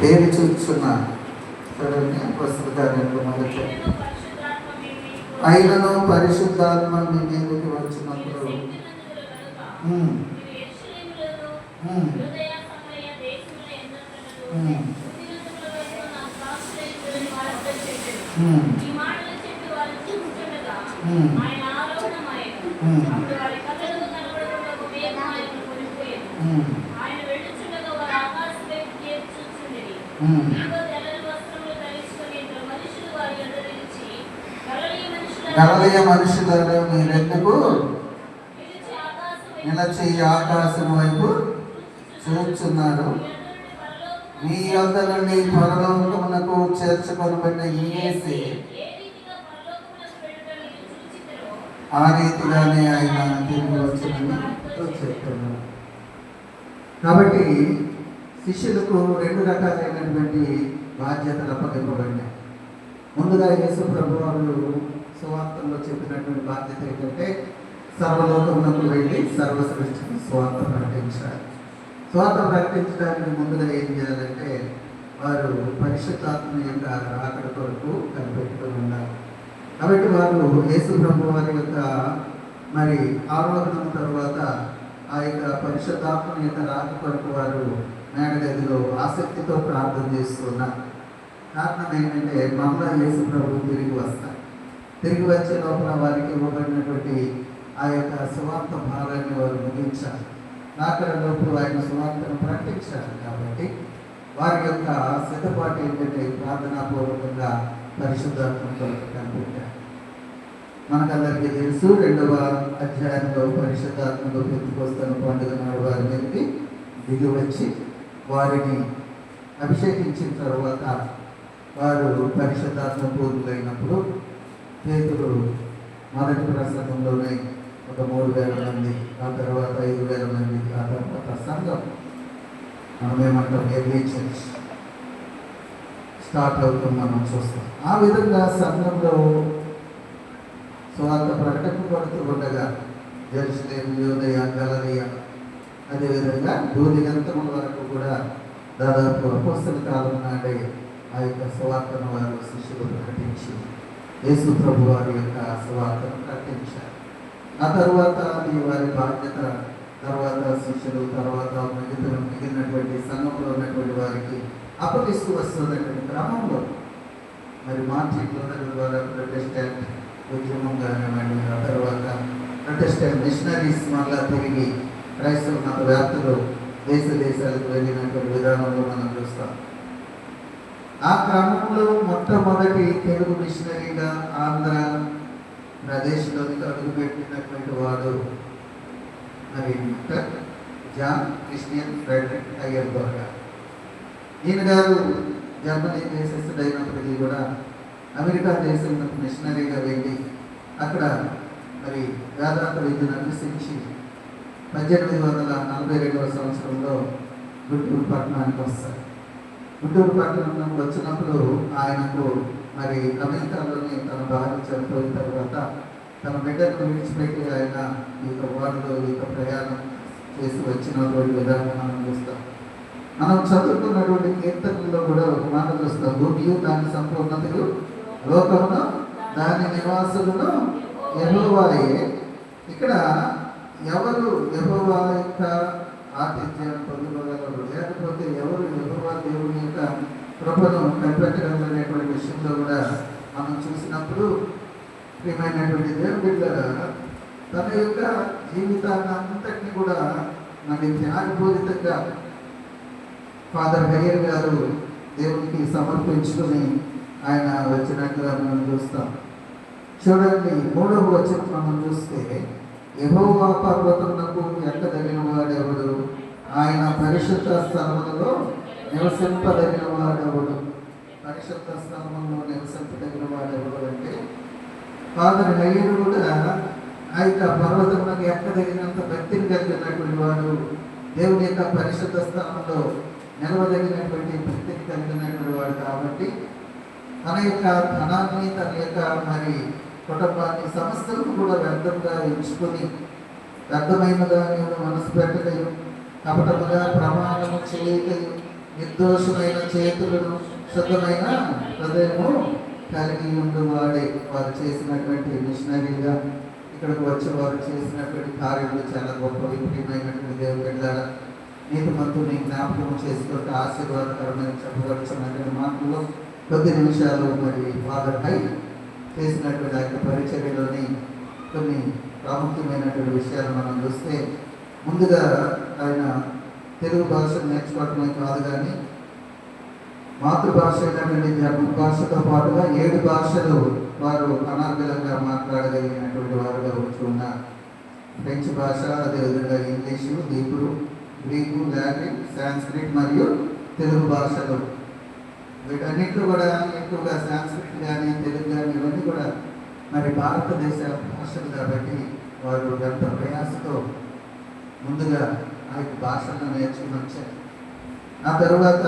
ఏమి చూస్తున్నాను చూడండి. అపోస్తలుల కార్యములు మొదటి అయినను పరిశుద్ధాత్మ మీ మీదకి వచ్చినప్పుడు గలలియ మనుషులారా మీరెందుకు నిలచి ఆకాశం వైపు చూస్తున్నారు? మీ యొద్ద నుండి పరలోకమునకు చేర్చుకొనబడిన యేసే ఆ రీతిగానే ఆయన తిరిగి వచ్చినని చెప్తున్నారు. కాబట్టి శిష్యులకు రెండు రకాలైనటువంటి బాధ్యతలు అప్పగింపబడినాయి. ముందుగా యేసు ప్రభువారు సువార్తల్లో చెప్పినటువంటి బాధ్యత ఏంటంటే సర్వలోకమునకు వెళ్ళి సర్వ సృష్టికి సువార్త ప్రకటించాలి. సువార్త ప్రకటించడానికి ముందుగా ఏం చేయాలంటే వారు పరిశుద్ధాత్మ యొక్క రాకడ కొరకు కనిపెట్టుకుని ఉండాలి. కాబట్టి వారు యేసు ప్రభు వారి యొక్క మరి ఆరోహణం తర్వాత ఆ యొక్క పరిశుద్ధాత్మ యొక్క రాక కొరకు వారు మేడగదిలో ఆసక్తితో ప్రార్థన చేస్తున్నారు. కారణం ఏంటంటే మమ్మల్ని యేసు ప్రభు తిరిగి వస్తారు. తిరిగి వచ్చే లోపల వారికి ఇవ్వబడినటువంటి ఆ యొక్క సువార్త భాగాన్ని వారు ముగించాలి. రాకడ లోపు ఆయన సువార్తను ప్రకటించాలి. కాబట్టి వారి యొక్క సిద్ధపాటు ఏంటంటే ప్రార్థనాపూర్వకంగా పరిశుద్ధాత్మ కొరకు కనిపెట్టారు. మనకందరికీ తెలుసు 2వ అధ్యాయంలో పరిశుద్ధాత్మలో పెంచుకొస్తున్న పండుగ నాడు వారి మీదకి దిగి వచ్చి వారిని అభిషేకించిన తర్వాత వారు పరిశుద్ధాత్మ పూర్తులైనప్పుడు పేతురు మొదటి ప్రసంగంలోనే ఒక 3,000 మంది, ఆ తర్వాత 5,000 మంది, ఆ తర్వాత సంఘం మనమేమంటాం ఎర్లీ చర్చ్ స్టార్ట్ అవుతాం మనం చూస్తాం. ఆ విధంగా సంఘంలో సువార్త ప్రకటింపబడుతూ ఉండగా జెరూసలేము, యూదయ, గలిలయ, అదేవిధంగా భూదిగంతముల వరకు కూడా దాదాపు అపోస్తల కాలం నాడే ఆ యొక్క సువార్తను వారు శిష్యులు ప్రకటించి యేసు ప్రభు వారి యొక్క సువార్తను ప్రకటించారు. ఆ తర్వాత అది వారి బాధ్యత. తర్వాత శిష్యులు, తర్వాత మిగిలినటువంటి సంఘంలో ఉన్నటువంటి వారికి అప్పగిస్తూ వస్తున్నటువంటి క్రమంలో మరి మార్టిన్ లూథర్ ద్వారా ప్రొటెస్టెంట్ ఉద్యమం కానివ్వండి, ఆ తర్వాత ప్రొటెస్టెంట్ మిషనరీస్ మళ్ళా తిరిగి క్రైస్తవ మత వ్యాప్తిలో దేశాలకు వెళ్ళినటువంటి విధానంలో మనం చూస్తాం. ఆ క్రమంలో మొట్టమొదటి తెలుగు మిషనరీగా ఆంధ్ర ప్రదేశ్లోనికి అడుగుపెట్టినటువంటి వాడు మరి జాన్ క్రిస్టియన్ ఫ్రెడరిక్ అయ్యర్బర్గ్ గారు. ఈయన గారు జర్మనీ దేశస్థుడు అయినప్పటికీ కూడా అమెరికా దేశంలో మిషనరీగా వెళ్ళి అక్కడ మరి వేదాంత విద్యను అభ్యసించి 1842వ సంవత్సరంలో గుంటూరు పట్టణానికి వస్తారు. గుంటూరు పట్టణం వచ్చినప్పుడు ఆయనకు మరి అమెరికాలోని తన భార్య చనిపోయిన తర్వాత తన బిడ్డను విడిచిపెట్టి ఆయన ఈ యొక్క వారిలో ఈ యొక్క ప్రయాణం చేసి వచ్చినటువంటి విధానం మనం చూస్తాం. మనం చదువుకున్నటువంటి కీర్తనల్లో కూడా ఒక మాట చూస్తాం, భూమియు దాని సంపూర్ణతలు, లోకమును దాని నివాసులను యెహోవాయే. ఇక్కడ ఎవరు యెహోవా యొక్క ఆతిథ్యాన్ని పొందగలరు, లేకపోతే ఎవరు యెహోవా దేవుని యొక్క కృపను కనిపెట్టగలరు అనేటువంటి విషయంలో కూడా మనం చూసినప్పుడు ప్రియమైనటువంటి దేవుని బిడ్డలారా తన యొక్క జీవితాన్ని అంతటినీ కూడా మరి త్యాగపూరితంగా ఫాదర్ హయ్యర్ గారు దేవునికి సమర్పించుకుని ఆయన వచ్చినట్టుగా మనం చూస్తాం. చూడండి 3వ వచనం మనం చూస్తే, యెహోవా పర్వతమునకు ఎక్కదగిన వాడెవడు, ఆయన పరిశుద్ధ స్థలములలో నివసింపదగిన వాడెవడు. పరిశుద్ధ స్థలములో నివసింపదగిన వాడెవడు అంటే ఫాదర్ హయ్యర్ కూడా ఆ యొక్క పర్వతమునకు ఎక్కదగినంత భక్తిని కలిగినటువంటి వాడు, దేవుని యొక్క పరిశుద్ధ స్థలంలో నిలవదగినటువంటి భక్తిని కలిగినటువంటి వాడు. కాబట్టి తన యొక్క ధనాన్ని, తన యొక్క మరి కుటుంబాన్ని, సమస్తలను కూడా వ్యర్థంగా ఎంచుకొని వ్యర్థమైన దాని మనసు పెట్టలేదు, కపటముగా ప్రమాణము చేయలేదు, నిర్దోషమైన చేతులను శుద్ధమైన హృదయము కలిగి ఉండు వాడే. వారు చేసినటువంటి మిషనరీగా ఇక్కడికి వచ్చి వారు చేసినటువంటి కార్యాలు చాలా గొప్ప విపరీతమైనటువంటి దేవుని బిడ్డలారా, నీతిమంతుని జ్ఞాపకం చేసుకుంటే ఆశీర్వాదకరమైన చెప్పవలసినటువంటి మాటల్లో కొద్ది నిమిషాలు మరి ఫాదర్ హై చేసినటువంటి ఆ యొక్క పరిచర్యలోని కొన్ని ప్రాముఖ్యమైనటువంటి విషయాలు మనం చూస్తే, ముందుగా ఆయన తెలుగు భాషను నేర్చుకోవటమే కాదు కానీ మాతృభాష అయినటువంటి జర్మన్ భాషతో పాటుగా 7 భాషలు వారు అనర్గళంగా మాట్లాడగలిగినటువంటి వారుగా వచ్చి ఉన్నారు. ఫ్రెంచ్ భాష, అదేవిధంగా English, Hebrew, Greek, Latin, Sanskrit మరియు తెలుగు భాషలు. వీటన్నిటిలో కూడా ఎక్కువగా సాంస్క్రిట్ కానీ తెలుగు కానీ ఇవన్నీ కూడా మరి భారతదేశ భాషలు కాబట్టి వారు ఎంత ప్రయాసతో ముందుగా ఆ యొక్క భాషలను నేర్చుకుని వచ్చారు. ఆ తర్వాత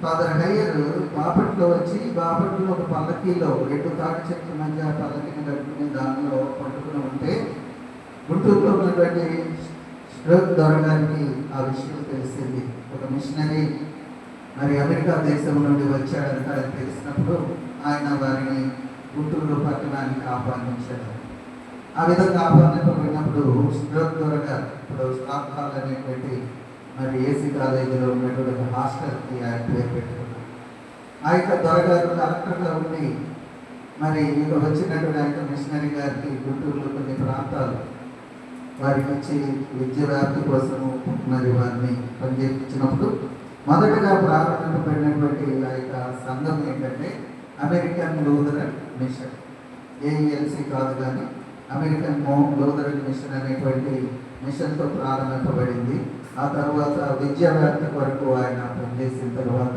ఫాదర్ హయ్యర్ బాపట్లో వచ్చి, బాపట్లో ఒక పల్లకీలో 2 తాటి చెట్ల మధ్య పల్లకీని కట్టుకుని దానిలో పట్టుకుని ఉంటే, గుంటూరులో ఉన్నటువంటి స్ట్రోక్ దొరగారికి ఆ విషయం తెలిసింది. ఒక మిషనరీ మరి అమెరికా దేశం నుండి వచ్చాడంట. అది తెలిసినప్పుడు ఆయన వారిని గుంటూరు పట్టణానికి ఆహ్వానించాడు. ఆ విధంగా ఆహ్వానింపబడినప్పుడు స్ట్రోక్ దొరగా ఇప్పుడు స్టాక్ హాల్ అనేటువంటి మరి ఏసీ కాలేజీలో ఉన్నటువంటి హాస్టల్కి ఆయన పేరు పెట్టుకున్నాడు. ఆ యొక్క దొరగారు కలెక్టర్గా ఉండి మరి ఇక వచ్చినటువంటి ఆయన మిషనరీ గారికి గుంటూరులో కొన్ని ప్రాంతాలు వారికి ఇచ్చి విద్య వ్యాప్తి కోసము మరి వారిని పనిచేయించినప్పుడు మొదటగా ప్రారంభింపబడినటువంటి ఆ యొక్క సంఘం ఏంటంటే అమెరికన్ లూథరన్ మిషన్. ఏఈఎల్సి కాదు కానీ అమెరికన్ లూథరన్ మిషన్ అనేటువంటి మిషన్తో ప్రారంభింపబడింది. ఆ తర్వాత విద్యా వ్యాప్తి కొరకు ఆయన పనిచేసిన తర్వాత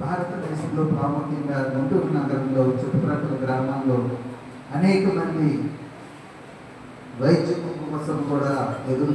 భారతదేశంలో ప్రాముఖ్యంగా గుంటూరు నగరంలో చుట్టుప్రక్కల గ్రామాల్లో అనేక మంది వైద్యం కోసం కూడా ఎదురు